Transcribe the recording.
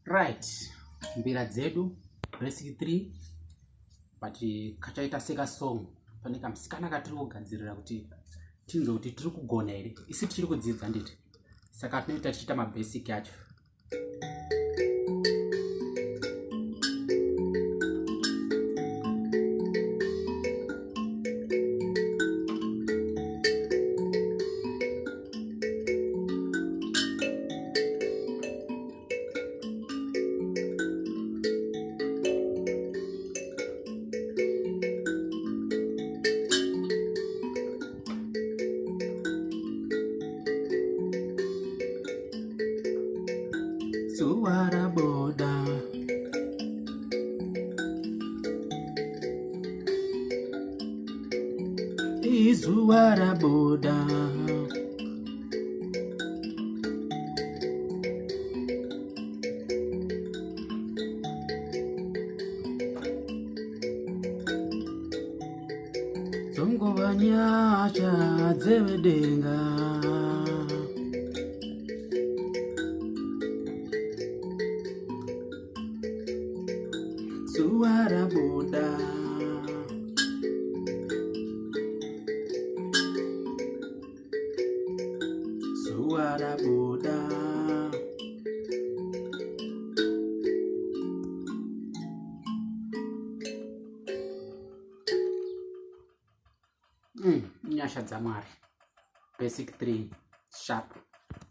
Right, mbira dzedu basic 3 but kachaita seka song pane kamusikana katiri kugadzirira kuti tinzwe kuti tiri kugona here. Isi tichiri kudzidza nditi, saka tinoita tichiita mabasic yacho. Suara boda, suara boda, zongobanya cha dzewedenga. Suara boda, suara boda. Nyasha dza Mwari. Basic 3 sharp.